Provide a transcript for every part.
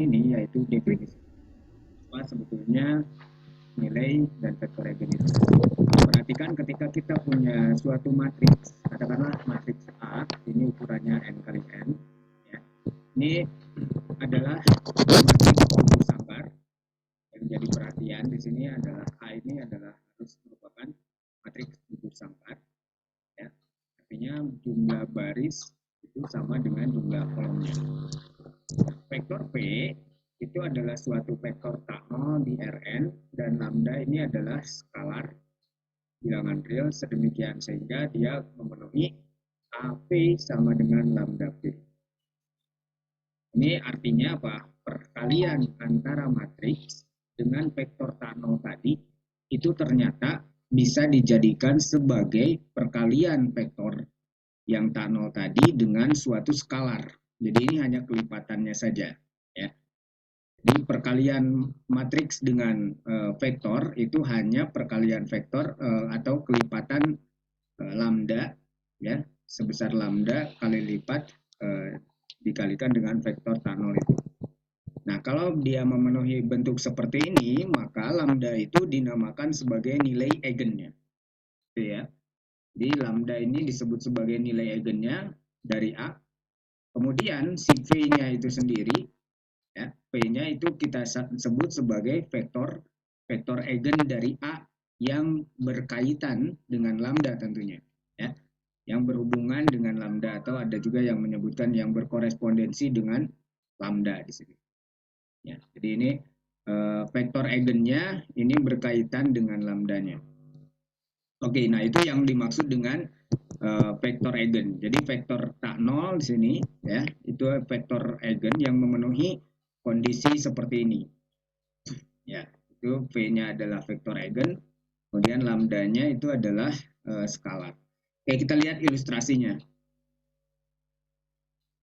ini, yaitu definisi apa sebetulnya nilai dan vektor eigen itu. Perhatikan ketika kita punya suatu matriks, katakanlah matriks A, ini ukurannya n kali n, ya. Ini adalah matriks kubus sangkar. Yang jadi perhatian di sini adalah A ini adalah harus merupakan matriks kubus sangkar, ya. Artinya jumlah baris itu sama dengan jumlah kolomnya. Vektor P itu adalah suatu vektor tak-nol di Rn, dan lambda ini adalah skalar bilangan real sedemikian sehingga dia memenuhi AP sama dengan lambda P. Ini artinya apa? Perkalian antara matriks dengan vektor tak-nol tadi itu ternyata bisa dijadikan sebagai perkalian vektor yang tak-nol tadi dengan suatu skalar. Jadi ini hanya kelipatannya saja, ya. Jadi perkalian matriks dengan vektor itu hanya perkalian vektor atau kelipatan lambda, ya, sebesar lambda kali lipat dikalikan dengan vektor tak-nol itu. Nah, kalau dia memenuhi bentuk seperti ini, maka lambda itu dinamakan sebagai nilai eigennya, gitu ya. Jadi lambda ini disebut sebagai nilai eigennya dari A. Kemudian si V-nya itu sendiri, ya, P-nya itu kita sebut sebagai vektor eigen dari A yang berkaitan dengan lambda tentunya, ya, yang berhubungan dengan lambda, atau ada juga yang menyebutkan yang berkorespondensi dengan lambda di sini. Ya, jadi ini vektor eigennya ini berkaitan dengan lambdanya. Oke, nah itu yang dimaksud dengan vektor eigen. Jadi vektor tak nol di sini, ya, itu vektor eigen yang memenuhi kondisi seperti ini. Ya, itu V-nya adalah vektor eigen, kemudian lambdanya itu adalah skalar. Oke, kita lihat ilustrasinya.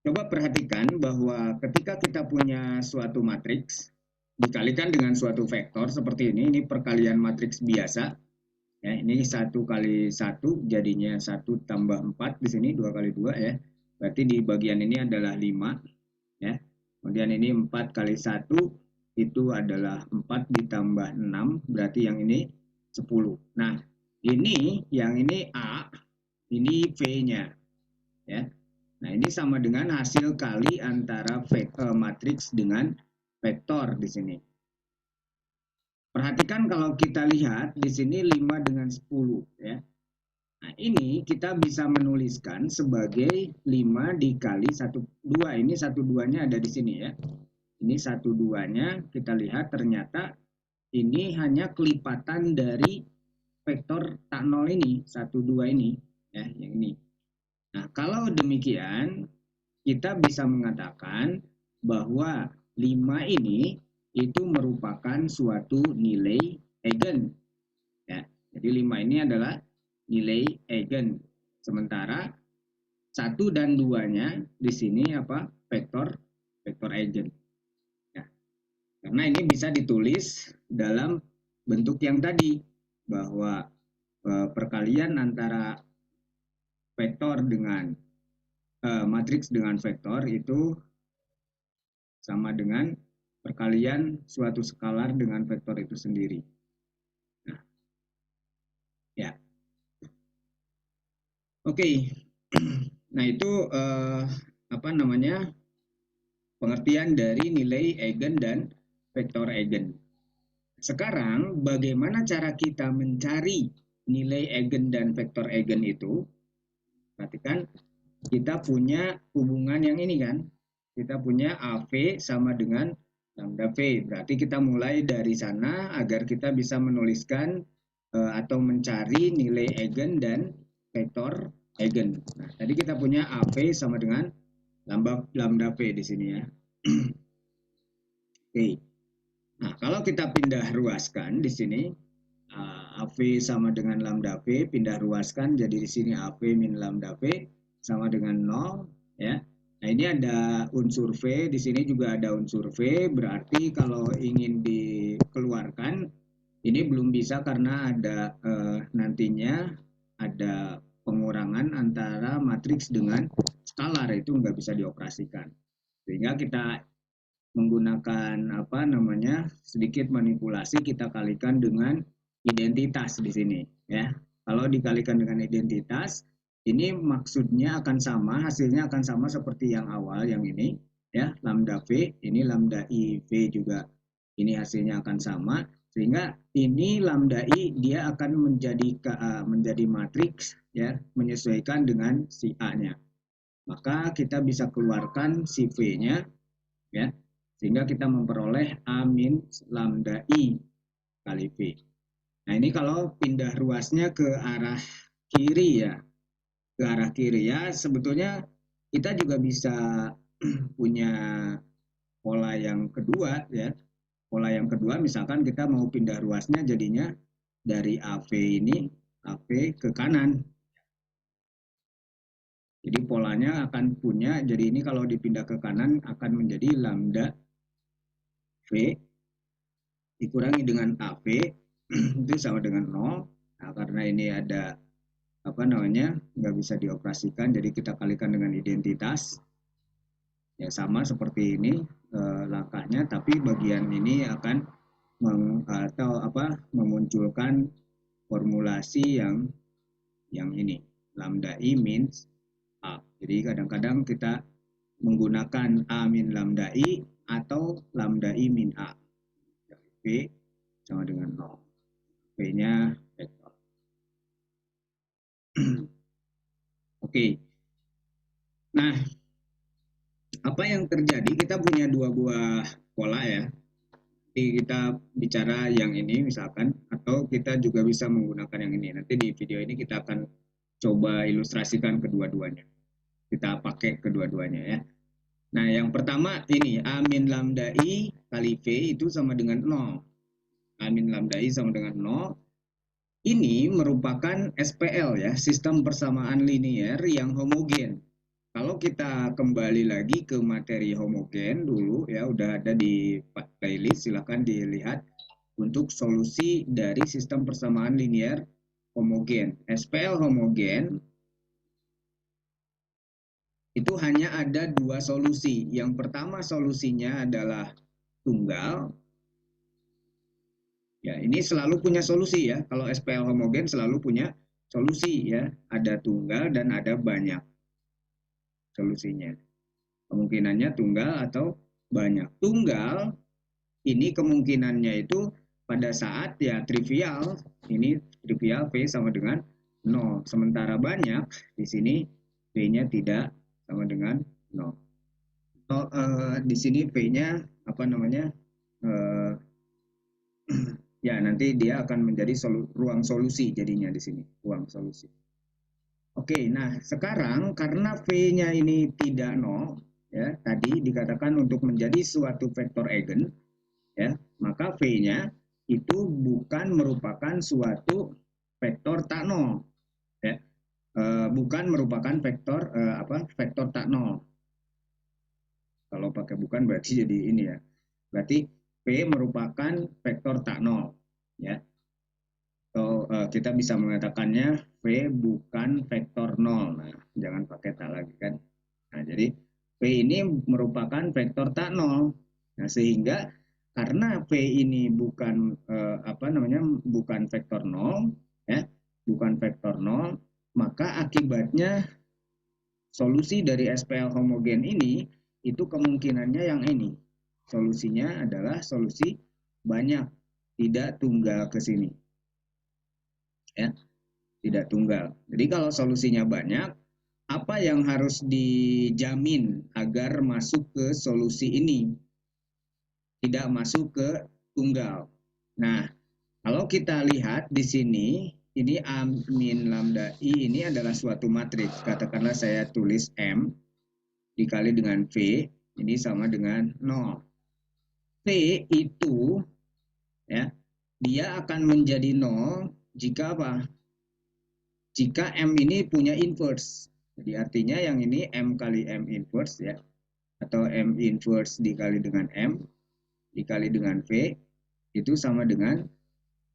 Coba perhatikan bahwa ketika kita punya suatu matriks dikalikan dengan suatu vektor seperti ini perkalian matriks biasa. Ya, ini 1 kali 1 jadinya 1 tambah 4 di sini 2 kali 2, ya. Berarti di bagian ini adalah 5, ya. Kemudian ini 4 kali 1 itu adalah 4 ditambah 6, berarti yang ini 10. Nah, ini yang ini A, ini V-nya, ya. Nah, ini sama dengan hasil kali antara matriks dengan vektor di sini. Perhatikan kalau kita lihat di sini 5 dengan 10, ya. Nah, ini kita bisa menuliskan sebagai 5 dikali 1, 2. Ini 1, 2-nya ada di sini, ya. Ini 1, 2-nya kita lihat ternyata ini hanya kelipatan dari vektor tak nol ini, 1, 2 ini, ya, yang ini. Nah, kalau demikian kita bisa mengatakan bahwa 5 ini itu merupakan suatu nilai eigen. Ya, jadi 5 ini adalah nilai eigen. Sementara 1 dan 2-nya di sini apa? Vektor eigen. Ya, karena ini bisa ditulis dalam bentuk yang tadi, bahwa perkalian antara vektor dengan matriks dengan vektor itu sama dengan perkalian suatu skalar dengan vektor itu sendiri. Nah, ya. Oke. Nah, itu apa namanya? Pengertian dari nilai eigen dan vektor eigen. Sekarang bagaimana cara kita mencari nilai eigen dan vektor eigen itu? Perhatikan, kita punya hubungan yang ini kan. Kita punya AV sama dengan lambda V. Berarti kita mulai dari sana agar kita bisa menuliskan atau mencari nilai eigen dan vektor eigen. Nah, tadi kita punya AV sama dengan lambda V di sini, ya. Oke. Nah, kalau kita pindah ruaskan di sini, AV sama dengan lambda V, pindah ruaskan jadi di sini AV min lambda V sama dengan 0, ya. Nah, ini ada unsur V, di sini juga ada unsur V, berarti kalau ingin dikeluarkan, ini belum bisa karena ada nantinya ada pengurangan antara matriks dengan skalar, itu nggak bisa dioperasikan. Sehingga kita menggunakan sedikit manipulasi, kita kalikan dengan identitas di sini ya. Kalau dikalikan dengan identitas, ini maksudnya akan sama, hasilnya akan sama seperti yang awal yang ini ya, lambda V, ini lambda I V juga ini hasilnya akan sama, sehingga ini lambda I dia akan menjadi matriks ya, menyesuaikan dengan si A-nya. Maka kita bisa keluarkan si V-nya ya, sehingga kita memperoleh A min lambda I kali V. Nah ini kalau pindah ruasnya ke arah kiri ya, ke arah kiri ya, sebetulnya kita juga bisa punya pola yang kedua ya. Pola yang kedua misalkan kita mau pindah ruasnya jadinya dari AV ini, AV ke kanan. Jadi polanya akan punya, jadi ini kalau dipindah ke kanan akan menjadi lambda V dikurangi dengan AV itu sama dengan 0. Nah, karena ini ada nggak bisa dioperasikan, jadi kita kalikan dengan identitas ya, sama seperti ini langkahnya, tapi bagian ini akan memunculkan formulasi yang ini lambda I means A. Jadi kadang-kadang kita menggunakan A min lambda I atau lambda I min A. V sama dengan 0. V-nya vektor. Oke. Nah, apa yang terjadi? Kita punya dua buah pola ya. Jadi kita bicara yang ini misalkan, atau kita juga bisa menggunakan yang ini. Nanti di video ini kita akan coba ilustrasikan kedua-duanya. Kita pakai kedua-duanya ya. Nah, yang pertama ini A min lambda I kali V itu sama dengan 0. A min lambda I sama dengan 0. Ini merupakan SPL ya, sistem persamaan linier yang homogen. Kalau kita kembali lagi ke materi homogen dulu ya, udah ada di playlist, silahkan dilihat untuk solusi dari sistem persamaan linier homogen. SPL homogen itu hanya ada dua solusi. Yang pertama solusinya adalah tunggal. Ya, ini selalu punya solusi ya. Kalau SPL homogen selalu punya solusi ya. Ada tunggal dan ada banyak solusinya. Kemungkinannya tunggal atau banyak. Tunggal ini kemungkinannya itu pada saat ya trivial. Ini trivial V sama dengan 0. Sementara banyak di sini V-nya tidak sama dengan 0. So, di sini V-nya ya nanti dia akan menjadi ruang solusi jadinya di sini, ruang solusi. Oke, nah sekarang karena V-nya ini tidak 0, ya tadi dikatakan untuk menjadi suatu vektor eigen, ya maka V-nya itu bukan merupakan suatu vektor tak 0, ya bukan merupakan vektor vektor tak 0. Kalau pakai bukan berarti jadi ini ya, berarti V merupakan vektor tak 0 ya. Atau kita bisa mengatakannya V bukan vektor 0. Nah, jangan pakai tak lagi kan. Nah, jadi V ini merupakan vektor tak 0. Nah, sehingga karena V ini bukan bukan vektor 0 ya, bukan vektor 0, maka akibatnya solusi dari SPL homogen ini itu kemungkinannya yang ini. Solusinya adalah solusi banyak, tidak tunggal ke sini. Ya, tidak tunggal. Jadi kalau solusinya banyak, apa yang harus dijamin agar masuk ke solusi ini? Tidak masuk ke tunggal. Nah, kalau kita lihat di sini, ini A min lambda I ini adalah suatu matriks. Katakanlah saya tulis M dikali dengan V, ini sama dengan 0. V itu ya, dia akan menjadi 0 jika apa? Jika M ini punya inverse. Jadi artinya yang ini M kali M inverse ya, atau M inverse dikali dengan M dikali dengan V itu sama dengan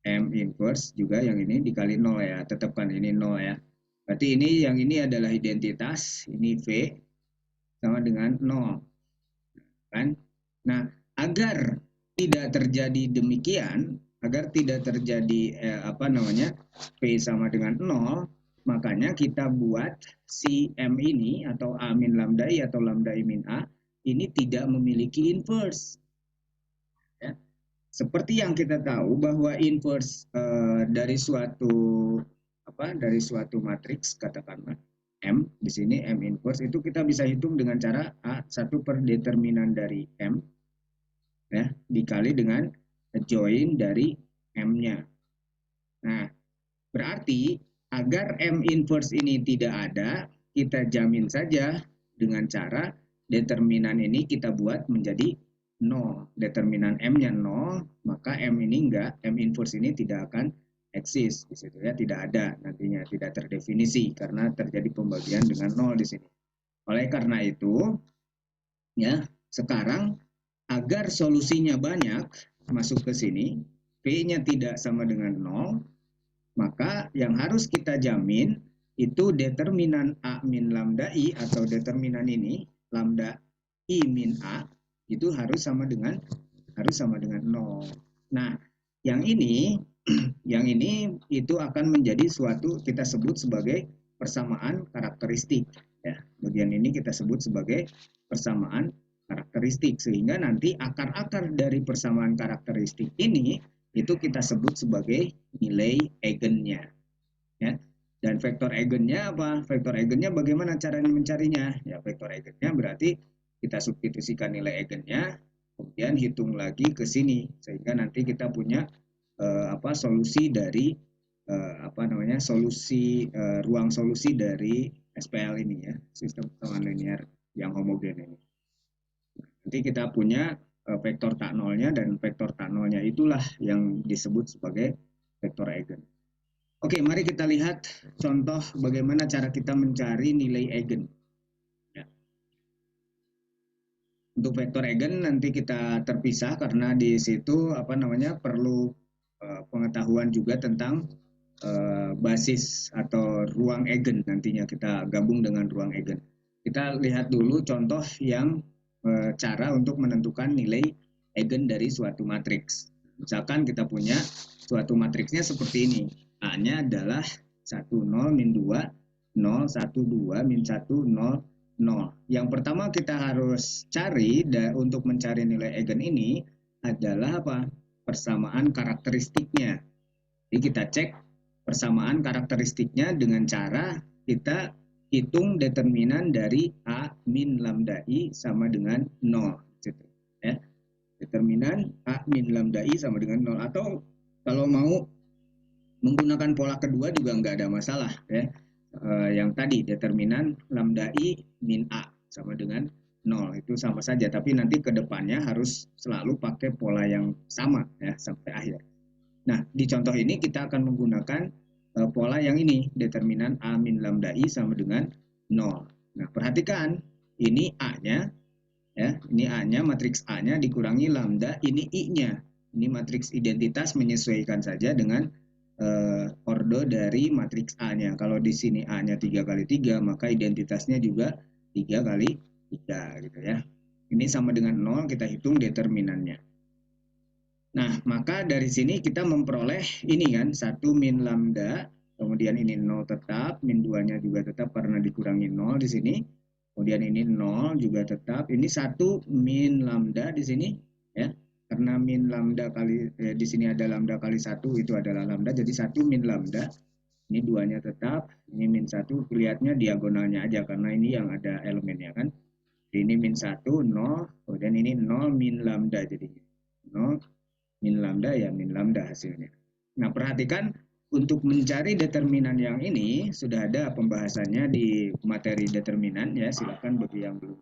M inverse juga yang ini dikali 0 ya. Tetapkan ini 0 ya. Berarti ini yang ini adalah identitas, ini V sama dengan 0. Kan? Nah, agar tidak terjadi demikian, agar tidak terjadi P sama dengan 0, makanya kita buat si M ini atau A min lambda I atau lambda I min A ini tidak memiliki inverse. Ya. Seperti yang kita tahu bahwa inverse dari suatu matriks katakanlah M, di sini M inverse itu kita bisa hitung dengan cara A1 per determinan dari M ya dikali dengan join dari M-nya. Nah, berarti agar M inverse ini tidak ada, kita jamin saja dengan cara determinan ini kita buat menjadi 0. Determinan M-nya 0, maka M ini M inverse ini tidak akan eksis di situ ya, tidak ada nantinya, tidak terdefinisi karena terjadi pembagian dengan 0 di sini. Oleh karena itu, ya, sekarang agar solusinya banyak masuk ke sini, P-nya tidak sama dengan 0, maka yang harus kita jamin itu determinan A min lambda I atau determinan ini, lambda I min A, itu harus sama dengan 0. Nah, yang ini yang ini itu akan menjadi suatu kita sebut sebagai persamaan karakteristik ya. Bagian ini kita sebut sebagai persamaan karakteristik sehingga nanti akar-akar dari persamaan karakteristik ini itu kita sebut sebagai nilai eigennya ya. Dan vektor eigennya apa? Vektor eigennya bagaimana caranya mencarinya? Ya, vektor eigennya berarti kita substitusikan nilai eigennya, kemudian hitung lagi ke sini sehingga nanti kita punya solusi dari ruang solusi dari SPL ini ya, sistem persamaan linear yang homogen ini. Nanti kita punya vektor tak nolnya dan vektor tak nolnya itulah yang disebut sebagai vektor eigen. Oke, mari kita lihat contoh bagaimana cara kita mencari nilai eigen. Ya. Untuk vektor eigen nanti kita terpisah karena di situ perlu pengetahuan juga tentang basis atau ruang eigen, nantinya kita gabung dengan ruang eigen. Kita lihat dulu contoh yang cara untuk menentukan nilai eigen dari suatu matriks. Misalkan kita punya suatu matriksnya seperti ini. A-nya adalah 1, 0, min 2, 0, 1, 2, min 1, 0, 0. Yang pertama kita harus cari untuk mencari nilai eigen ini adalah apa? Persamaan karakteristiknya. Jadi kita cek persamaan karakteristiknya dengan cara kita hitung determinan dari A min lambda I sama dengan 0. Gitu, ya. Determinan A min lambda I sama dengan 0. Atau kalau mau menggunakan pola kedua juga nggak ada masalah. Ya. Yang tadi determinan lambda I min A sama dengan 0. Itu sama saja. Tapi nanti ke depannya harus selalu pakai pola yang sama ya sampai akhir. Nah, di contoh ini kita akan menggunakan pola yang ini, determinan A min lambda I sama dengan 0. Nah, perhatikan, ini A-nya, ya, ini A-nya, matriks A-nya dikurangi lambda, ini I-nya. Ini matriks identitas menyesuaikan saja dengan ordo dari matriks A-nya. Kalau di sini A-nya 3 kali 3, maka identitasnya juga 3 kali 3, gitu ya. Ini sama dengan 0, kita hitung determinannya. Nah, maka dari sini kita memperoleh ini kan, 1 min lambda, kemudian ini 0 tetap, min 2-nya juga tetap karena dikurangi 0 di sini. Kemudian ini 0 juga tetap, ini 1 min lambda di sini, ya. Karena min lambda kali, di sini ada lambda kali 1, itu adalah lambda, jadi 1 min lambda. Ini 2-nya tetap, ini min 1, lihatnya diagonalnya aja, karena ini yang ada elemennya kan. Ini min 1, 0, kemudian ini 0 min lambda, jadi 0, min lambda ya min lambda hasilnya. Nah, perhatikan untuk mencari determinan yang ini sudah ada pembahasannya di materi determinan ya. Silakan bagi yang belum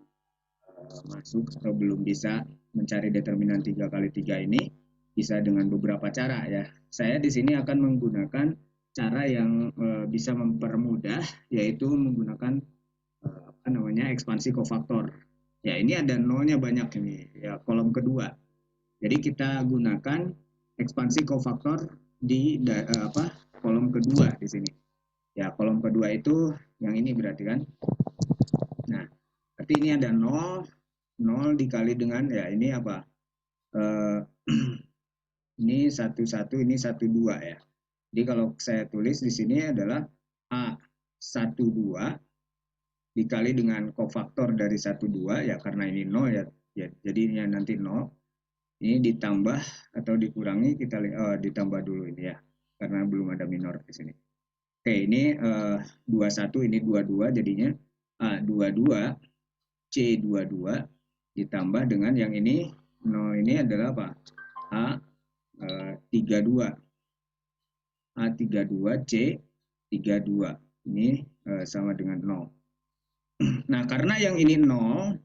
masuk atau belum bisa mencari determinan 3 kali 3 ini bisa dengan beberapa cara ya. Saya di sini akan menggunakan cara yang bisa mempermudah yaitu menggunakan ekspansi kofaktor. Ya, ini ada nolnya banyak ini ya, kolom kedua. Jadi kita gunakan ekspansi kofaktor di kolom kedua di sini. Ya, kolom kedua itu yang ini berarti kan. Nah, berarti ini ada 0, 0 dikali dengan ya ini apa? Eh, ini 11, ini 12 ya. Jadi kalau saya tulis di sini adalah A12 dikali dengan kofaktor dari 12 ya karena ini 0 ya, jadinya nanti 0. Ini ditambah atau dikurangi kita ditambah dulu ini ya karena belum ada minor di sini. Oke, ini 21 ini 22 jadinya A22 C22 ditambah dengan yang ini 0 ini adalah apa? A32 A32 C32 ini sama dengan 0. Nah, karena yang ini 0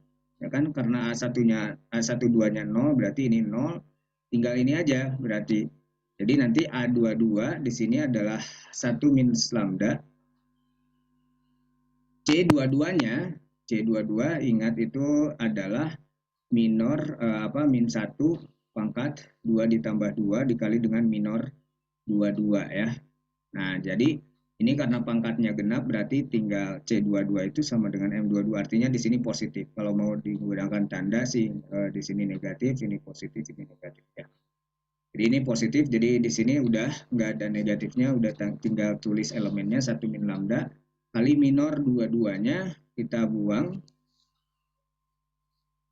ya kan karena A1-nya A12-nya 0 berarti ini 0 tinggal ini aja berarti. Jadi nanti A22 di sini adalah 1 minus lambda C22-nya C22 ingat itu adalah minor min 1 pangkat 2 ditambah 2 dikali dengan minor 22 ya. Nah, jadi ini karena pangkatnya genap berarti tinggal C22 itu sama dengan M22 artinya di sini positif. Kalau mau digunakan tanda sih di sini negatif, ini positif, ini negatif ya. Jadi ini positif, jadi di sini udah nggak ada negatifnya, udah tinggal tulis elemennya 1 min lambda kali minor 22-nya kita buang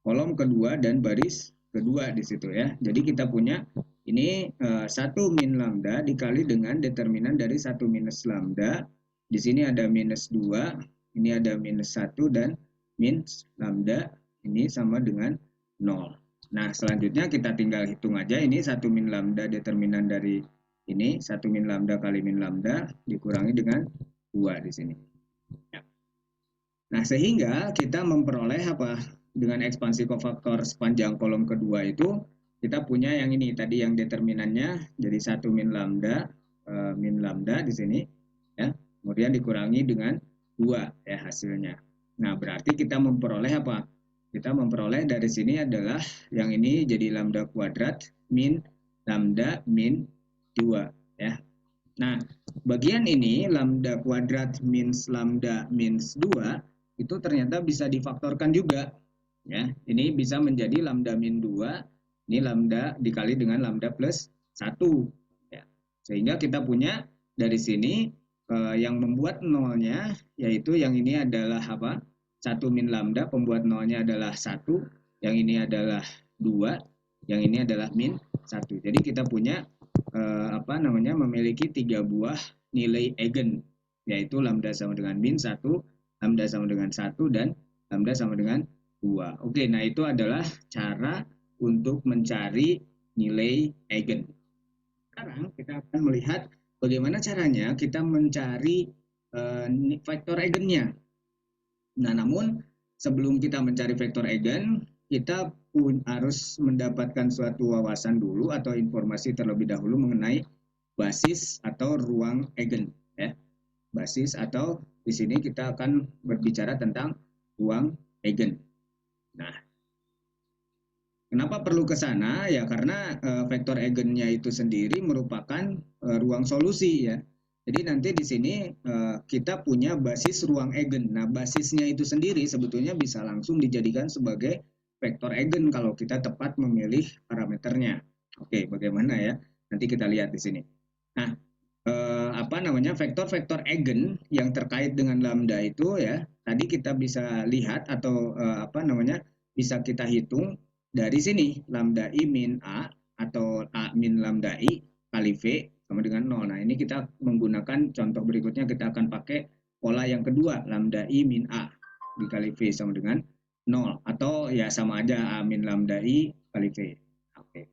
kolom kedua dan baris kedua di situ ya. Jadi kita punya ini 1 min lambda dikali dengan determinan dari 1 minus lambda. Di sini ada minus 2, ini ada minus 1 dan min lambda ini sama dengan 0. Nah, selanjutnya kita tinggal hitung aja ini 1 min lambda determinan dari ini 1 min lambda kali min lambda dikurangi dengan 2 di sini. Ya. Nah, sehingga kita memperoleh apa? Dengan ekspansi kofaktor sepanjang kolom kedua itu kita punya yang ini tadi yang determinannya jadi 1 min lambda di sini ya. Kemudian dikurangi dengan 2 ya hasilnya. Nah, berarti kita memperoleh apa? Kita memperoleh dari sini adalah yang ini jadi lambda kuadrat min lambda min 2 ya. Nah, bagian ini lambda kuadrat minus lambda minus 2 itu ternyata bisa difaktorkan juga ya. Ini bisa menjadi lambda min 2, ini lambda dikali dengan lambda plus 1 ya. Sehingga kita punya dari sini yang membuat nolnya yaitu yang ini adalah apa? 1 min lambda pembuat nolnya adalah 1, yang ini adalah 2, yang ini adalah min 1. Jadi kita punya memiliki 3 buah nilai eigen yaitu lambda sama dengan min 1, lambda sama dengan 1 dan lambda sama dengan 2. Oke, nah itu adalah cara untuk mencari nilai eigen. Sekarang kita akan melihat bagaimana caranya kita mencari vektor eigennya. Nah, namun sebelum kita mencari vektor eigen, kita pun harus mendapatkan suatu wawasan dulu atau informasi terlebih dahulu mengenai basis atau ruang eigen. Ya. Basis atau di sini kita akan berbicara tentang ruang eigen. Nah, kenapa perlu ke sana? Ya karena vektor eigennya itu sendiri merupakan ruang solusi ya. Jadi nanti di sini kita punya basis ruang eigen. Nah, basisnya itu sendiri sebetulnya bisa langsung dijadikan sebagai vektor eigen kalau kita tepat memilih parameternya. Oke, bagaimana ya? Nanti kita lihat di sini. Nah, vektor-vektor eigen yang terkait dengan lambda itu ya, tadi kita bisa lihat atau bisa kita hitung dari sini lambda i min a atau a min lambda i kali v sama dengan 0. Nah, ini kita menggunakan contoh berikutnya kita akan pakai pola yang kedua lambda i min a dikali v sama dengan 0 atau ya sama aja a min lambda i kali v. Oke.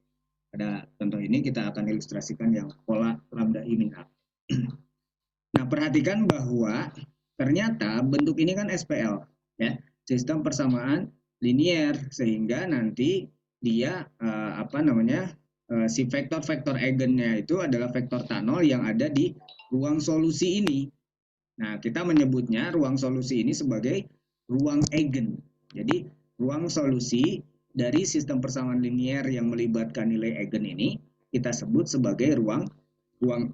Pada contoh ini kita akan ilustrasikan yang pola lambda i min a. Nah, perhatikan bahwa ternyata bentuk ini kan SPL ya, sistem persamaan linier sehingga nanti dia si vektor-vektor eigennya itu adalah vektor Tanol yang ada di ruang solusi ini. Nah, kita menyebutnya ruang solusi ini sebagai ruang eigen. Jadi, ruang solusi dari sistem persamaan linier yang melibatkan nilai eigen ini kita sebut sebagai ruang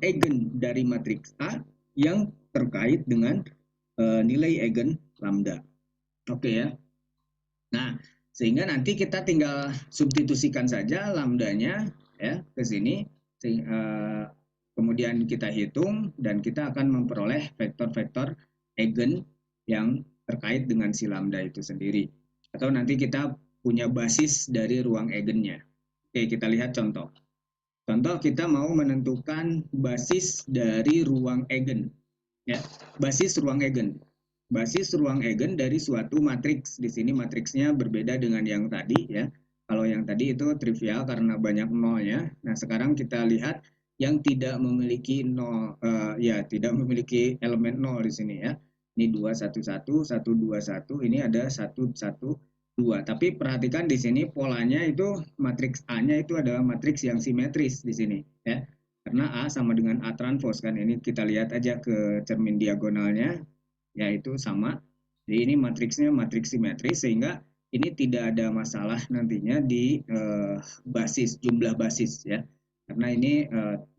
eigen dari matriks A yang terkait dengan nilai eigen lambda. Oke ya. Nah, Sehingga nanti kita tinggal substitusikan saja lambdanya ya ke sini, kemudian kita hitung dan kita akan memperoleh vektor-vektor eigen yang terkait dengan si lambda itu sendiri. Atau nanti kita punya basis dari ruang eigennya. Oke, kita lihat contoh. Contoh kita mau menentukan basis dari ruang eigen. Ya, basis ruang eigen. Basis ruang eigen dari suatu matriks. Di sini matriksnya berbeda dengan yang tadi ya. Kalau yang tadi itu trivial karena banyak nolnya. Nah, sekarang kita lihat yang tidak memiliki nol, ya tidak memiliki elemen nol di sini ya. Ini 211, 121, ini ada 112. Tapi perhatikan di sini polanya itu matriks A-nya itu adalah matriks yang simetris di sini ya. Karena A sama dengan A transpos kan. Ini kita lihat aja ke cermin diagonalnya yaitu sama. Jadi ini matriksnya matriks simetris sehingga ini tidak ada masalah nantinya di basis, jumlah basis ya. Karena ini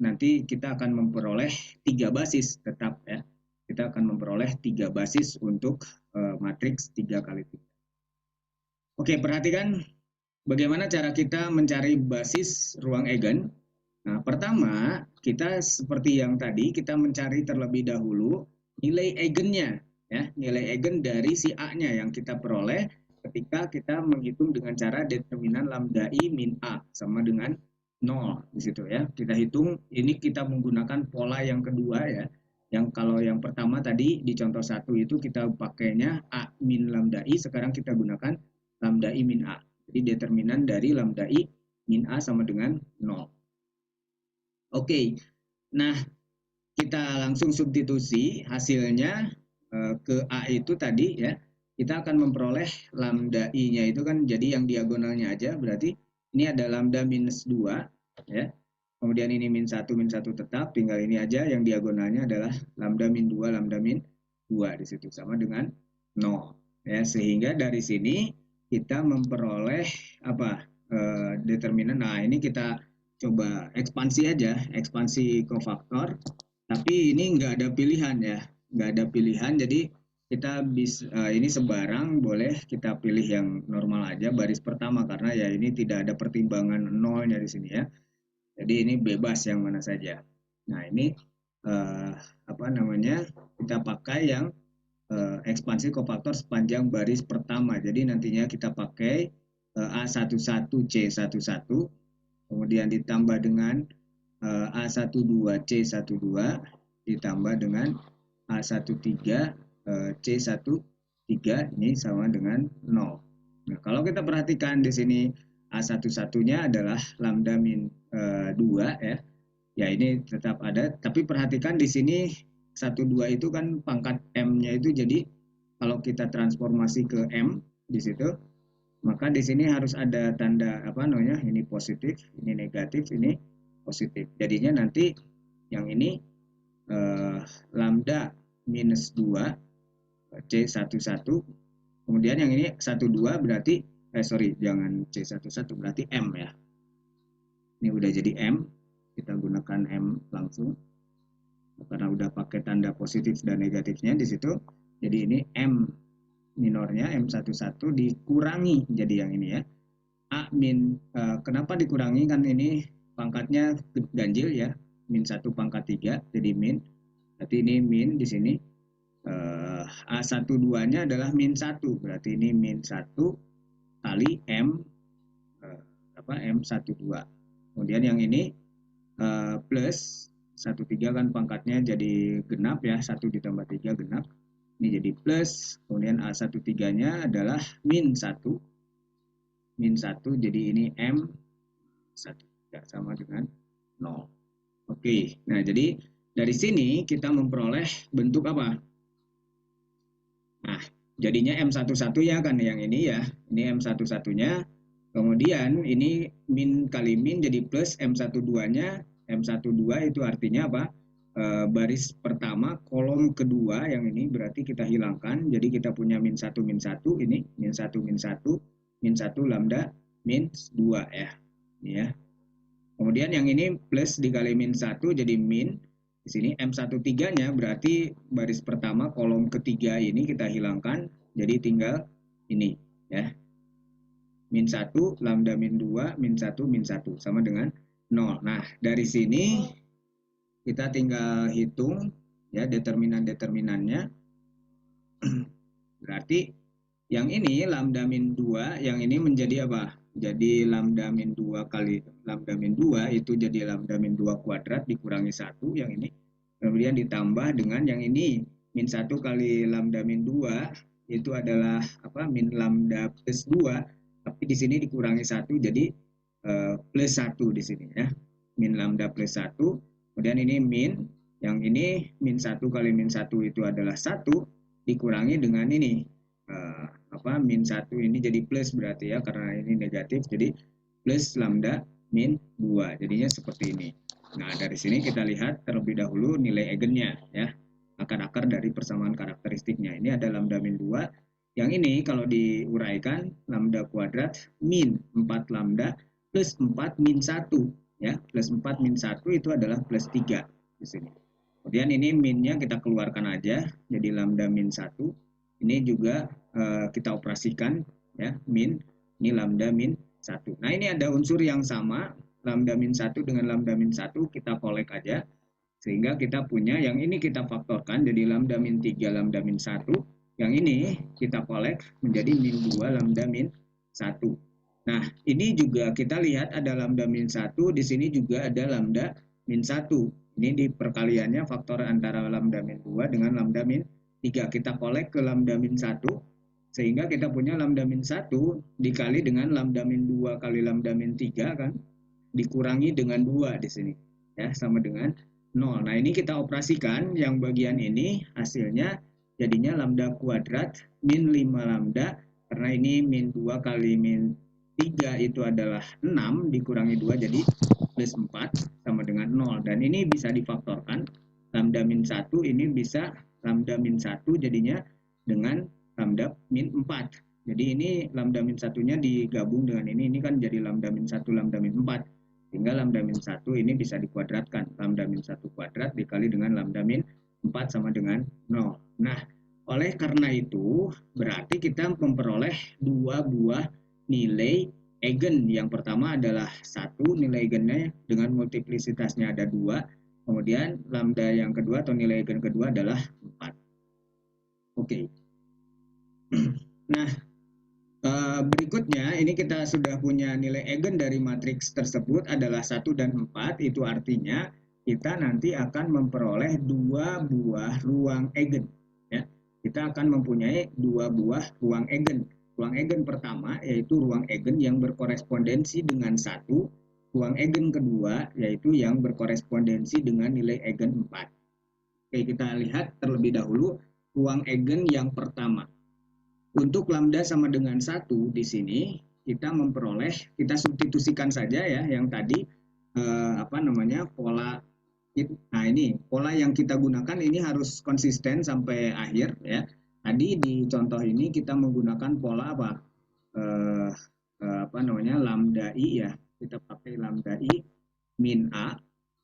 nanti kita akan memperoleh 3 basis tetap ya. Kita akan memperoleh 3 basis untuk matriks 3 kali 3. Oke, perhatikan bagaimana cara kita mencari basis ruang eigen. Nah, pertama, kita seperti yang tadi, kita mencari terlebih dahulu nilai eigennya, ya, nilai eigen dari si A-nya yang kita peroleh ketika kita menghitung dengan cara determinan lambda I min A sama dengan 0 di situ ya. Kita hitung, ini kita menggunakan pola yang kedua ya. Yang kalau yang pertama tadi di contoh 1 itu kita pakainya A min lambda I, sekarang kita gunakan lambda I min A. Jadi determinan dari lambda I min A sama dengan 0. Oke, nah kita langsung substitusi hasilnya ke A itu tadi ya. Kita akan memperoleh lambda I-nya itu kan jadi yang diagonalnya aja, berarti ini ada lambda minus 2 ya. Kemudian ini min 1 tetap, tinggal ini aja yang diagonalnya adalah lambda min 2, lambda min 2 di situ sama dengan 0 ya. Sehingga dari sini kita memperoleh apa? Determinan. Nah, ini kita coba ekspansi aja, ekspansi kofaktor, tapi ini nggak ada pilihan ya, nggak ada pilihan, jadi kita bisa ini sebarang boleh kita pilih yang normal aja baris pertama karena ya ini tidak ada pertimbangan nolnya di sini ya, jadi ini bebas yang mana saja. Nah ini apa namanya, kita pakai yang ekspansi kofaktor sepanjang baris pertama, jadi nantinya kita pakai A11C11 kemudian ditambah dengan A12C12 ditambah dengan A13C13 ini sama dengan 0. Nah, kalau kita perhatikan di sini A11-nya adalah lambda min 2 ya. Ya ini tetap ada, tapi perhatikan di sini 12 itu kan pangkat M-nya itu, jadi kalau kita transformasi ke M di situ, maka di sini harus ada tanda apa namanya, ini positif, ini negatif, ini positif. Jadinya nanti yang ini lambda minus 2 C11, kemudian yang ini 12 berarti jangan C11 berarti M ya. Ini udah jadi M, kita gunakan M langsung karena udah pakai tanda positif dan negatifnya di situ. Jadi ini M minornya M11 dikurangi jadi yang ini ya. A min, kenapa dikurangi, kan ini pangkatnya ganjil ya, min 1 pangkat 3 jadi min, berarti ini min di sini, A12-nya adalah min 1, berarti ini min 1 kali M M12. Kemudian yang ini plus 13 kan pangkatnya jadi genap ya, 1 ditambah 3 genap, ini jadi plus, kemudian A13-nya adalah min 1, jadi ini M 1 tidak sama dengan 0. Oke, nah jadi dari sini kita memperoleh bentuk apa? Nah, jadinya M11-nya kan yang ini ya, ini M11-nya, kemudian ini min kali min jadi plus M12-nya, M12 itu artinya apa? Baris pertama kolom kedua yang ini berarti kita hilangkan, jadi kita punya min 1 ini min 1 min 1 lambda min 2 ya. Ini ya. Kemudian yang ini plus dikali min 1 jadi min, di sini M13-nya berarti baris pertama kolom ketiga ini kita hilangkan, jadi tinggal ini ya. min 1, lambda min 2, min 1, min 1, sama dengan 0. Nah, dari sini kita tinggal hitung ya determinan-determinannya. Berarti yang ini lambda min 2, yang ini menjadi apa? Jadi lambda min 2 kali lambda min 2 itu jadi lambda min 2 kuadrat dikurangi 1 yang ini. Kemudian ditambah dengan yang ini min 1 kali lambda min 2 itu adalah apa? Min lambda plus 2, tapi di sini dikurangi 1 jadi plus 1 di sini ya. Min lambda plus 1. Kemudian ini min, yang ini min 1 kali min 1 itu adalah 1 dikurangi dengan ini min 1 ini jadi plus berarti ya, karena ini negatif jadi plus lambda min 2, jadinya seperti ini. Nah, dari sini kita lihat terlebih dahulu nilai eigennya ya, akar-akar dari persamaan karakteristiknya. Ini ada lambda min 2, yang ini kalau diuraikan lambda kuadrat min 4 lambda plus 4 min 1 ya, plus 4 min 1 itu adalah plus 3 di sini. Kemudian ini minnya kita keluarkan aja, jadi lambda min 1. Ini juga kita operasikan ya, min, ini lambda min 1. Nah, ini ada unsur yang sama, lambda min 1 dengan lambda min 1 kita kolek aja. Sehingga kita punya yang ini kita faktorkan jadi lambda min 3 lambda min 1. Yang ini kita kolek menjadi min 2 lambda min 1. Nah, ini juga kita lihat ada lambda min 1, di sini juga ada lambda min 1. Ini di perkaliannya faktor antara lambda min 2 dengan lambda min 3. Kita kolek ke lambda min 1, sehingga kita punya lambda min 1 dikali dengan lambda min 2 kali lambda min 3 kan, dikurangi dengan 2 di sini. Ya, sama dengan 0. Nah, ini kita operasikan, yang bagian ini hasilnya jadinya lambda kuadrat min 5 lambda, karena ini min 2 kali min 3 itu adalah 6 dikurangi 2 jadi plus 4 sama dengan 0. Dan ini bisa difaktorkan. Lambda min 1 ini bisa lambda min 1 jadinya dengan lambda min 4. Jadi ini lambda min 1-nya digabung dengan ini kan jadi lambda min 1 lambda min 4. Sehingga lambda min 1 ini bisa dikuadratkan. Lambda min 1 kuadrat dikali dengan lambda min 4 sama dengan 0. Nah, oleh karena itu berarti kita memperoleh dua buah nilai eigen. Yang pertama adalah 1, nilai eigennya dengan multiplisitasnya ada 2. Kemudian lambda yang kedua atau nilai eigen kedua adalah 4. Oke. Nah, berikutnya ini kita sudah punya nilai eigen dari matriks tersebut adalah 1 dan 4. Itu artinya kita nanti akan memperoleh dua buah ruang eigen. Ya. Kita akan mempunyai dua buah ruang eigen. Ruang eigen pertama yaitu ruang eigen yang berkorespondensi dengan 1. Ruang eigen kedua yaitu yang berkorespondensi dengan nilai eigen 4. Oke, kita lihat terlebih dahulu ruang eigen yang pertama. Untuk lambda sama dengan 1 di sini kita memperoleh, kita substitusikan saja ya yang tadi pola. Nah, ini pola yang kita gunakan ini harus konsisten sampai akhir ya. Tadi di contoh ini kita menggunakan pola lambda i ya. Kita pakai lambda i min a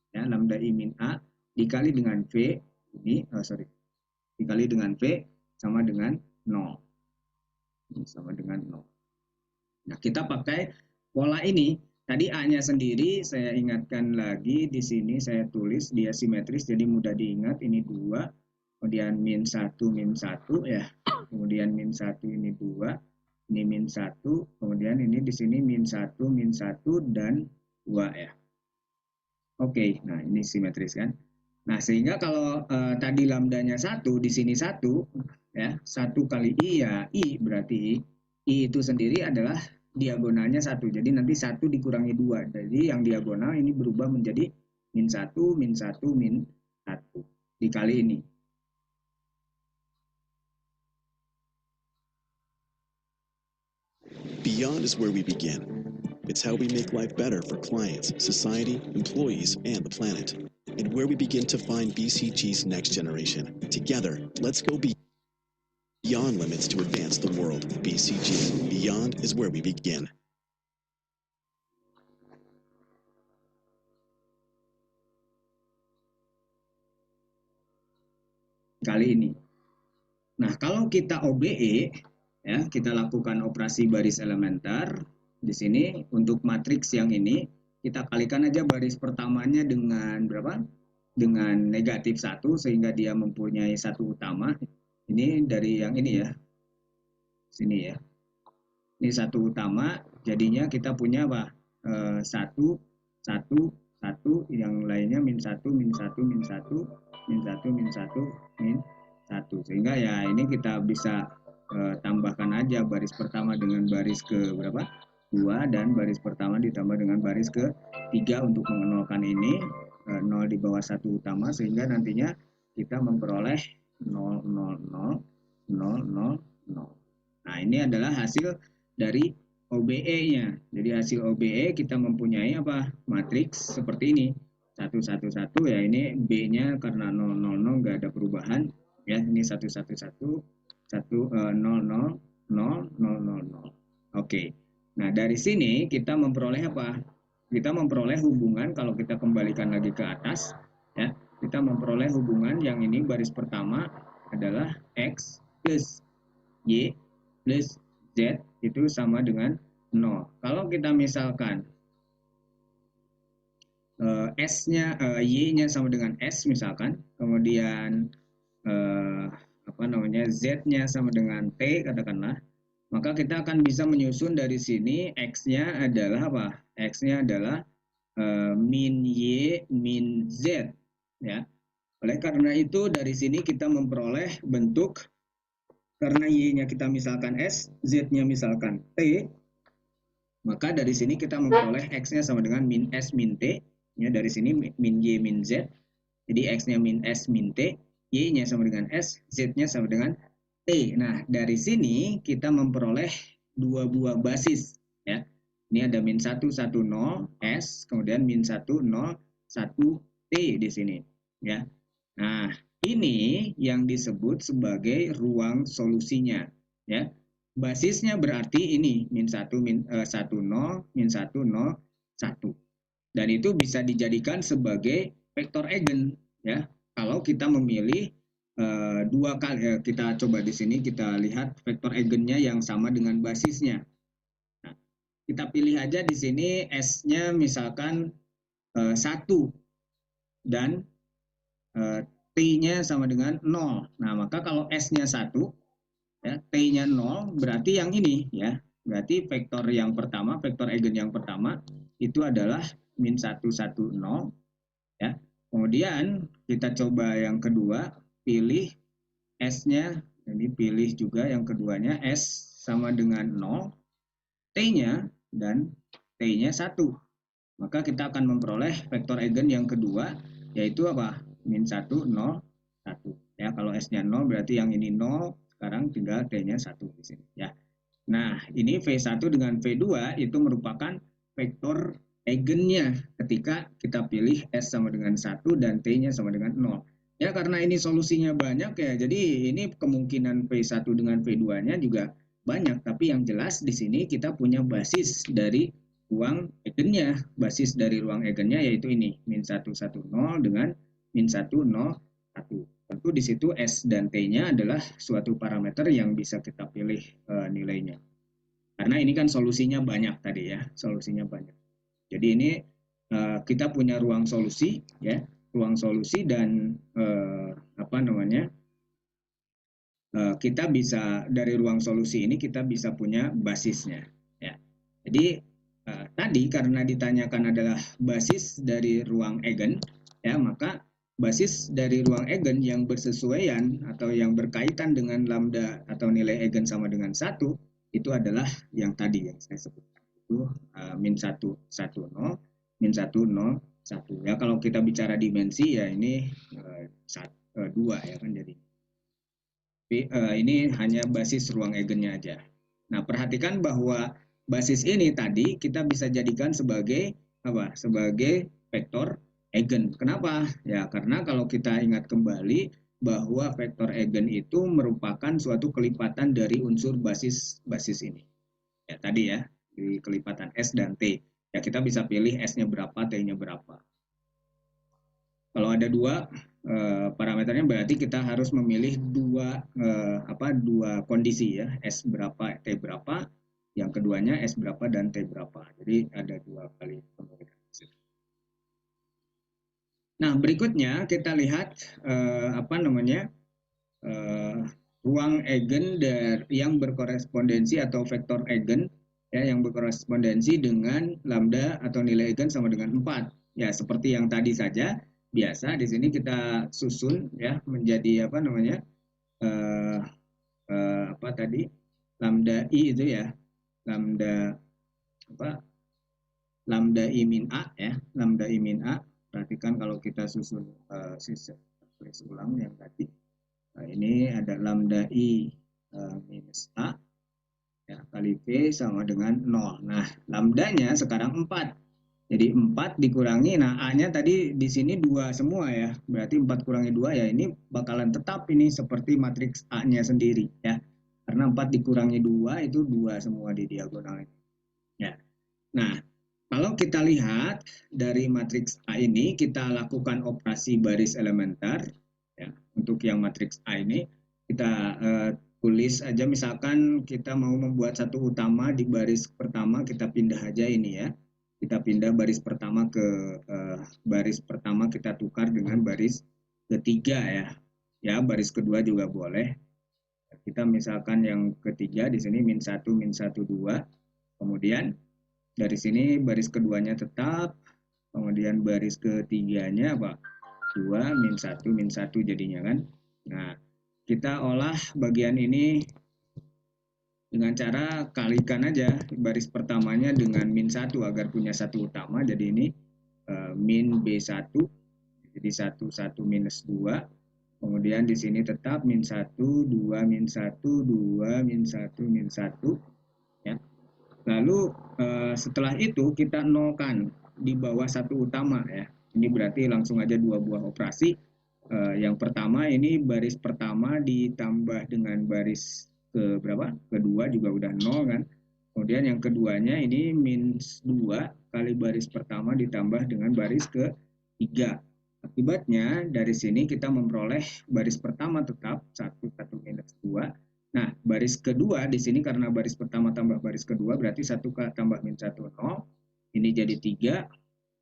ya, lambda i min a dikali dengan v ini dikali dengan v sama dengan 0. Sama dengan 0. Nah, kita pakai pola ini. Tadi A-nya sendiri saya ingatkan lagi di sini saya tulis dia simetris jadi mudah diingat, ini 2, kemudian min 1 ya. Kemudian min 1 ini 2, ini min 1, kemudian ini di sini min 1 dan 2 ya. Oke, nah ini simetris kan. Nah, sehingga kalau tadi lambdanya 1, di sini 1 ya, 1 kali i ya i, berarti i itu sendiri adalah diagonalnya 1. Jadi nanti 1 dikurangi 2. Jadi yang diagonal ini berubah menjadi min 1 min 1 min 1 dikali ini. Beyond is where we begin. It's how we make life better for clients, society, employees, and the planet. And where we begin to find BCG's next generation. Together, let's go beyond limits to advance the world. BCG, beyond is where we begin. Kali ini. Nah, kalau kita OBE, ya, kita lakukan operasi baris elementer, di sini untuk matriks yang ini kita kalikan aja baris pertamanya dengan berapa? Dengan negatif 1 sehingga dia mempunyai satu utama. Ini dari yang ini ya. Sini ya. Ini satu utama, jadinya kita punya apa? 1, 1, 1, yang lainnya min 1, min 1, min 1, min 1, min 1, min 1. Sehingga ya ini kita bisa tambahkan aja baris pertama dengan baris ke berapa? 2 dan baris pertama ditambah dengan baris ke 3 untuk mengenolkan ini 0 di bawah satu utama sehingga nantinya kita memperoleh 0, 0, 0, 0, 0, 0. Nah, ini adalah hasil dari OBE-nya. Jadi hasil OBE kita mempunyai apa? Matriks seperti ini. 1, 1, 1 ya ini B-nya karena 0, 0, 0 nggak ada perubahan. Ya, ini 1, 1, 1, 0, 0, 0, 0, 0, 0. Oke. Nah, dari sini kita memperoleh apa? Kita memperoleh hubungan kalau kita kembalikan lagi ke atas. Ya, kita memperoleh hubungan yang ini baris pertama adalah X plus Y plus Z itu sama dengan 0. Kalau kita misalkan S-nya, Y-nya sama dengan S misalkan, kemudian apa namanya Z-nya sama dengan T katakanlah, maka kita akan bisa menyusun dari sini X-nya adalah apa? X-nya adalah min Y min Z ya. Oleh karena itu dari sini kita memperoleh bentuk karena Y-nya kita misalkan S, Z-nya misalkan T, maka dari sini kita memperoleh X-nya sama dengan min S min T. Ya, dari sini min Y min Z. Jadi X-nya min S min T, Y-nya sama dengan S, Z-nya sama dengan T. Nah, dari sini kita memperoleh dua buah basis. Ya. Ini ada min 1, 1, 0, S, kemudian min 1, 0, 1, T di sini. Ya. Nah, ini yang disebut sebagai ruang solusinya. Ya. Basisnya berarti ini min 1, min 1, 0, min 1, 0, 1. Dan itu bisa dijadikan sebagai vektor eigen. Ya. Kalau kita memilih dua kali, kita coba di sini kita lihat vektor eigennya yang sama dengan basisnya. Nah, kita pilih aja di sini S-nya misalkan 1 dan T-nya sama dengan 0. Nah, maka kalau S-nya 1, ya, T-nya 0, berarti yang ini, ya. Berarti vektor yang pertama, vektor eigen yang pertama, itu adalah min 1, 1, 0. Ya. Kemudian, kita coba yang kedua, pilih S-nya, ini pilih juga yang keduanya, S sama dengan 0, T-nya, dan T-nya 1. Maka kita akan memperoleh vektor eigen yang kedua, yaitu apa? Min 1, 0, 1. Ya, kalau S-nya 0 berarti yang ini 0, sekarang tinggal T-nya 1 di sini. Ya. Nah, ini V1 dengan V2 itu merupakan vektor eigennya ketika kita pilih S sama dengan 1 dan T-nya sama dengan 0. Ya, karena ini solusinya banyak ya, jadi ini kemungkinan V1 dengan V2-nya juga banyak. Tapi yang jelas di sini kita punya basis dari ruang eigennya. Basis dari ruang eigennya yaitu ini, min 1, 1, 0 dengan min 1, 0, 1. Tentu di situ S dan T-nya adalah suatu parameter yang bisa kita pilih nilainya. Karena ini kan solusinya banyak tadi ya, solusinya banyak. Jadi ini kita punya ruang solusi ya, ruang solusi dan apa namanya? Kita bisa dari ruang solusi ini kita bisa punya basisnya ya. Jadi tadi karena ditanyakan adalah basis dari ruang eigen ya, maka basis dari ruang eigen yang bersesuaian atau yang berkaitan dengan lambda atau nilai eigen sama dengan 1 itu adalah yang tadi yang saya sebutkan itu min 1, 1, 0, min 1, 0, 1. Ya kalau kita bicara dimensi ya ini 2 ya kan jadi. Ini hanya basis ruang eigennya aja. Nah, perhatikan bahwa basis ini tadi kita bisa jadikan sebagai apa? Sebagai vektor eigen. Kenapa? Ya, karena kalau kita ingat kembali bahwa vektor eigen itu merupakan suatu kelipatan dari unsur basis ini. Ya, tadi ya, di kelipatan S dan T. Ya, kita bisa pilih S-nya berapa, T-nya berapa. Kalau ada dua parameternya berarti kita harus memilih dua kondisi ya, S berapa, T berapa. yang keduanya S berapa dan T berapa. Jadi ada 2 kali kemungkinan. Nah, berikutnya kita lihat ruang eigen yang berkorespondensi atau vektor eigen ya yang berkorespondensi dengan lambda atau nilai eigen sama dengan 4. Ya, seperti yang tadi saja, biasa di sini kita susun ya menjadi lambda i itu ya, lambda lambda i min a ya, lambda i min a. Perhatikan kalau kita susun tulis ulang yang tadi. Nah, ini ada lambda i minus a ya, kali V sama dengan 0. Nah, lambdanya sekarang 4. Jadi 4 dikurangi, nah A-nya tadi di sini 2 semua ya. Berarti 4 kurangi 2 ya, ini bakalan tetap ini seperti matriks A-nya sendiri ya. Karena 4 dikurangi 2 itu 2 semua di diagonal ini. Ya. Nah, kalau kita lihat dari matriks A ini, kita lakukan operasi baris elementer. Ya, untuk yang matriks A ini, kita tulis aja misalkan kita mau membuat satu utama di baris pertama, kita pindah aja ini ya. Kita pindah baris pertama ke baris pertama kita tukar dengan baris ketiga ya. Ya, baris kedua juga boleh. Kita misalkan yang ketiga di sini min 1, min 1, 2. Kemudian dari sini baris keduanya tetap, kemudian baris ketiganya apa? 2, min 1, min 1 jadinya kan. Nah, kita olah bagian ini dengan cara kalikan aja baris pertamanya dengan min 1 agar punya satu utama. Jadi ini min B1, jadi 1, 1 minus 2. Kemudian di sini tetap min 1, 2, min 1, 2, min 1, min 1. Ya. Lalu setelah itu kita nolkan di bawah satu utama ya. Ini berarti langsung aja 2 buah operasi. Yang pertama ini baris pertama ditambah dengan baris kedua juga udah 0 kan. Kemudian yang keduanya ini min 2 kali baris pertama ditambah dengan baris ketiga. Akibatnya dari sini kita memperoleh baris pertama tetap 1, 1 minus 2. Nah, baris kedua di sini karena baris pertama tambah baris kedua berarti 1 tambah min 1, 0. Ini jadi 3.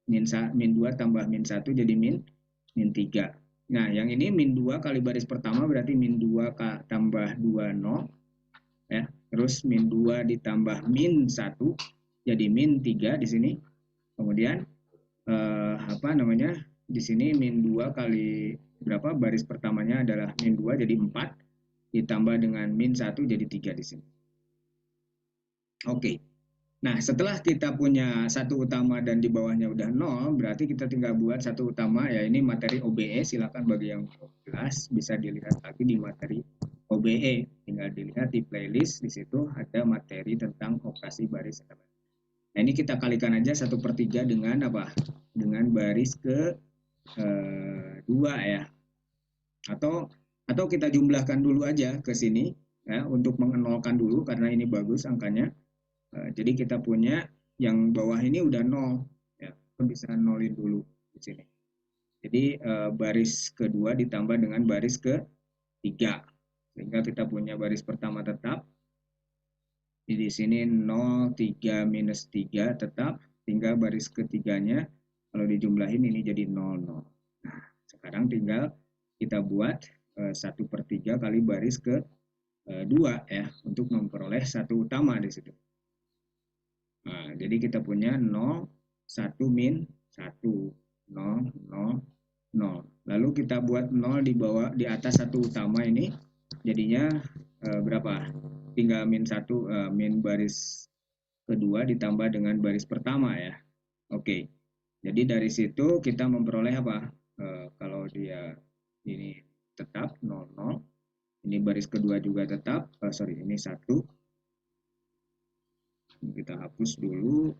Min 2 tambah min 1 jadi min 3. Nah, yang ini min 2 kali baris pertama berarti min 2 tambah 2, 0. Ya. Terus min 2 ditambah min 1 jadi min 3 di sini. Kemudian di sini min 2 kali berapa? Baris pertamanya adalah min 2 jadi 4. Ditambah dengan min 1 jadi 3 di sini. Oke. Nah, setelah kita punya satu utama dan di bawahnya udah 0, berarti kita tinggal buat satu utama, ya ini materi OBE, silakan bagi yang kelas bisa dilihat lagi di materi OBE. Tinggal dilihat di playlist, di situ ada materi tentang operasi baris elemen. Nah, ini kita kalikan aja 1/3 dengan apa? Dengan baris ke-2 ya. Atau kita jumlahkan dulu aja ke sini ya untuk mengenolkan dulu karena ini bagus angkanya. Jadi kita punya yang bawah ini udah 0 ya, kita bisa nolin dulu di sini. Jadi baris kedua ditambah dengan baris ketiga sehingga kita punya baris pertama tetap. Di sini 0, 3 minus 3 tetap, tinggal baris ketiganya kalau dijumlahin ini jadi 0, 0. Nah, sekarang tinggal kita buat 1/3 kali baris kedua ya untuk memperoleh satu utama di situ. Nah, jadi kita punya 0, 1 min 1, 0, 0, 0. Lalu kita buat 0 di atas satu utama ini, jadinya berapa? Tinggal min 1, min baris kedua ditambah dengan baris pertama ya. Oke, jadi dari situ kita memperoleh apa? Kalau dia ini tetap 0, 0. Ini baris kedua juga tetap, ini 1. Kita hapus dulu.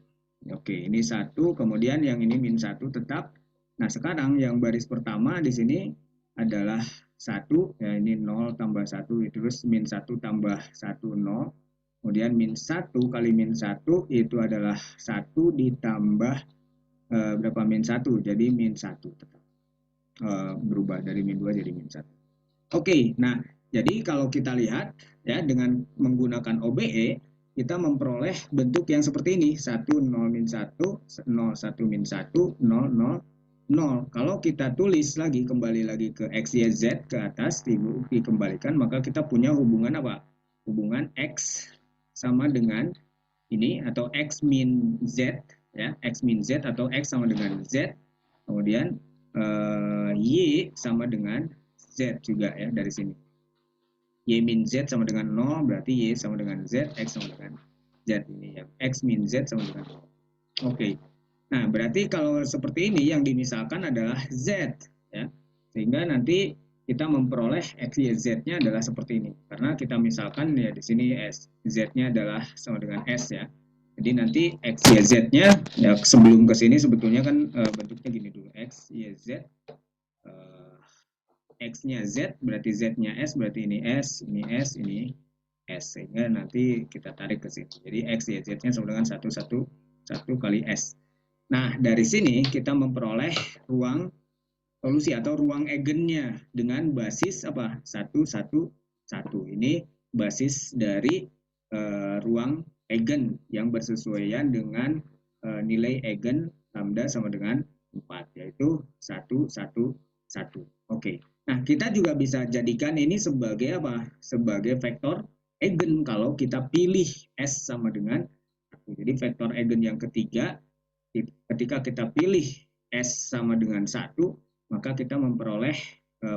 Oke, ini 1, kemudian yang ini min 1 tetap. Nah, sekarang yang baris pertama di sini adalah 1, ya ini 0 tambah 1, terus min 1 tambah 1, 0. Kemudian min 1 kali min 1 itu adalah 1 ditambah berapa min 1, jadi min 1 tetap. Berubah dari min 2 jadi min 1. Oke, nah jadi kalau kita lihat ya dengan menggunakan OBE, kita memperoleh bentuk yang seperti ini, 1, 0, min 1, 0, 1, min 1, 0, 0, 0. Kalau kita tulis lagi, kembali lagi ke X, Y, Z ke atas, dikembalikan, maka kita punya hubungan apa? Hubungan X sama dengan ini, atau X min Z, ya, X min Z atau X sama dengan Z, kemudian Y sama dengan Z juga ya dari sini. Y min Z sama dengan 0, berarti Y sama dengan Z, X sama dengan Z ini ya. X min Z sama dengan 0. Oke. Nah, berarti kalau seperti ini yang dimisalkan adalah Z ya. Sehingga nanti kita memperoleh X, Y, Z-nya adalah seperti ini. Karena kita misalkan ya di sini S, Z-nya adalah sama dengan S ya. Jadi nanti X, Y, Z-nya ya sebelum ke sini sebetulnya kan bentuknya gini dulu. X, Y, Z. X-nya Z, berarti Z-nya S, berarti ini S, ini S, ini S. Sehingga nanti kita tarik ke sini. Jadi X, Y, Z-nya sama dengan 1 kali S. Nah, dari sini kita memperoleh ruang solusi atau ruang eigennya dengan basis apa? 1, 1, 1. Ini basis dari ruang eigen yang bersesuaian dengan nilai eigen lambda sama dengan 4, yaitu 1, 1, 1. Oke. Nah, kita juga bisa jadikan ini sebagai apa? Sebagai vektor eigen kalau kita pilih S sama dengan 1. Jadi vektor eigen yang ketiga, ketika kita pilih S sama dengan 1, maka kita memperoleh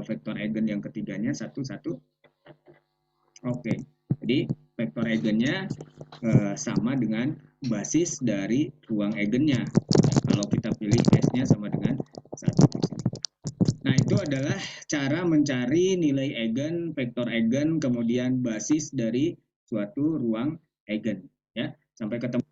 vektor eigen yang ketiganya 1, 1. Oke. Jadi vektor eigennya sama dengan basis dari ruang eigennya. Kalau kita pilih S-nya sama dengan 1 di sini. Nah, itu adalah cara mencari nilai eigen, vektor eigen, kemudian basis dari suatu ruang eigen. Ya, sampai ketemu.